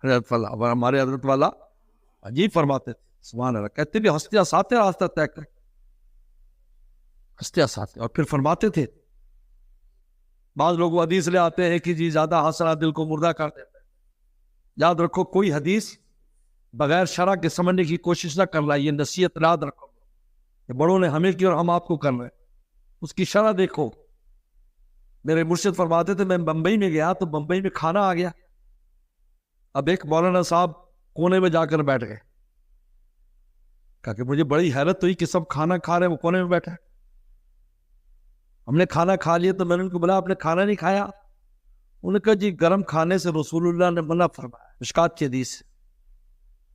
حضرت والا اور ہمارے حضرت والا عجیب فرماتے تھے، سبحان اللہ، کہتے بھی ہستیاں ساتھ راستہ طے کر، ہستیاں ساتھ. اور پھر فرماتے تھے، بعض لوگ حدیث لے آتے ہیں کہ جی زیادہ ہنسنا دل کو مردہ کر دیتا ہے. یاد رکھو کوئی حدیث بغیر شرع کے سمجھنے کی کوشش نہ کر رہا ہے، یہ نصیحت یاد رکھو کہ بڑوں نے ہمیں کی اور ہم آپ کو کر رہے ہیں. اس کی شرع دیکھو. میرے مرشد فرماتے تھے میں بمبئی میں گیا تو بمبئی میں کھانا آ گیا. اب ایک مولانا صاحب کونے میں جا کر بیٹھ گئے، کہا کہ مجھے بڑی حیرت ہوئی کہ سب کھانا کھا رہے ہیں، وہ کونے میں بیٹھے. ہم نے کھانا کھا لیا تو میں نے ان کو بولا آپ نے کھانا نہیں کھایا؟ انہوں نے کہا جی گرم کھانے سے رسول اللہ نے منع فرمایا، مشکات کی حدیث سے،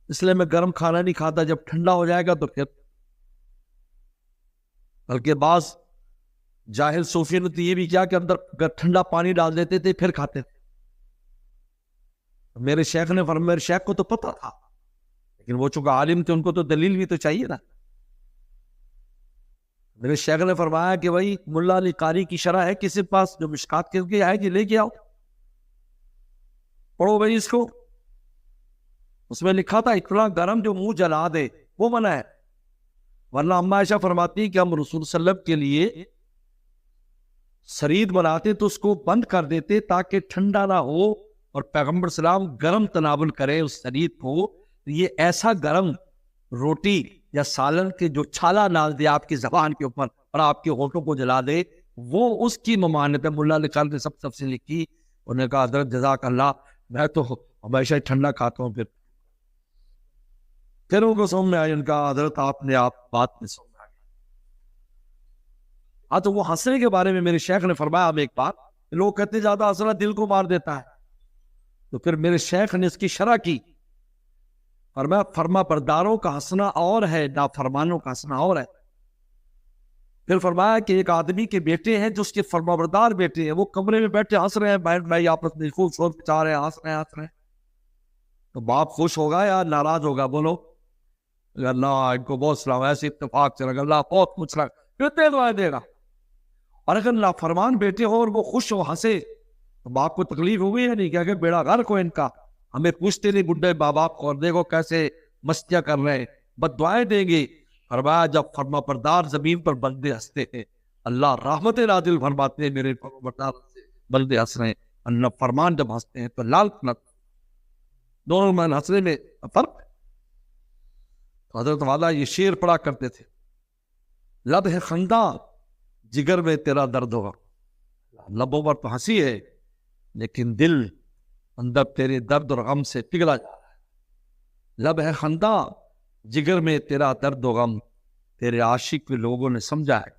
اس لیے میں گرم کھانا نہیں کھاتا، جب ٹھنڈا ہو جائے گا تو پھر. بلکہ بعض جاہل صوفیوں نے تو یہ بھی کیا کہ اندر ٹھنڈا پانی ڈال دیتے تھے پھر کھاتے تھے. میرے شیخ نے فرمایا، میرے شیخ کو تو پتہ تھا، لیکن وہ چونکہ عالم تھے ان کو تو دلیل بھی تو چاہیے نا. میرے شیخ نے فرمایا کہ بھائی ملا علی قاری کی شرح ہے کسی پاس جو مشکات کر کے آئے، کہ لے کے آؤ، پڑھو بھائی اس کو. اس میں لکھا تھا اتنا گرم جو منہ جلا دے وہ منع ہے. ورنہ اما عائشہ فرماتی کہ ہم رسول صلی اللہ علیہ وسلم کے لیے سرید بناتے تو اس کو بند کر دیتے تاکہ ٹھنڈا نہ ہو، اور پیغمبر سلام گرم تناول کرے اس سرید کو. یہ ایسا گرم روٹی یا سالن کے جو چھالا ڈال دے آپ کی زبان کے اوپر اور آپ کے ہونٹوں کو جلا دے، وہ اس کی ممانعت ہے. ملا علی قاری نے سب تفصیل لکھی. انہوں نے کہا حضرت جزاک اللہ، میں تو ہمیشہ ٹھنڈا کھاتا ہوں. پھر ان کو سمجھ میں آئی، ان کا حضرت آپ نے بات میں سمجھ میں آئی. ہاں تو وہ ہنسنے کے بارے میں میرے شیخ نے فرمایا اب ایک بات، لوگ کہتے زیادہ ہنسنا دل کو مار دیتا ہے، تو پھر میرے شیخ نے اس کی شرح کی. فرمایا فرما برداروں کا ہنسنا اور ہے، نافرمانوں کا ہنسنا اور ہے. پھر فرمایا کہ ایک آدمی کے بیٹے ہیں جو اس کے فرما بردار بیٹے ہیں، وہ کمرے میں بیٹھے ہنس رہے ہیں، بہن بھائی آپس میں خوب شور مچا رہے ہیں، ہنس رہے ہیں. تو باپ خوش ہوگا یا ناراض ہوگا؟ بولو. اللہ ان کو بہت سلام، ایسے اتفاق چلا گا، اللہ بہت کچھ کتنے دعائیں دے گا. اور اگر نافرمان بیٹے ہو اور وہ خوش ہو ہنسے تو باپ کو تکلیف ہوئی ہے نہیں؟ کہ بیڑا غرق ہو ان کا، ہمیں پوچھتے نہیں بڈھے ماں باپ کو، اور دیکھو کیسے مستیاں کر رہے ہیں، بد دعائیں دیں گے. فرمایا جب فرما بردار زمین پر بندے ہنستے ہیں اللہ رحمت نازل فرماتے ہیں، میرے فرما بردار بندے ہنس رہے ہیں. اللہ فرمان جب ہنستے ہیں تو لال دونوں میں ہنسنے میں فرق ہے. تو حضرت والا یہ شعر پڑھا کرتے تھے، لب ہے خندہ جگر میں تیرا درد ہوگا. لبوں پر تو ہنسی ہے لیکن دل اندر تیرے درد اور غم سے پگھلا جا رہا ہے. لب ہے خندہ جگر میں تیرا درد و غم، تیرے عاشق کے لوگوں نے سمجھا ہے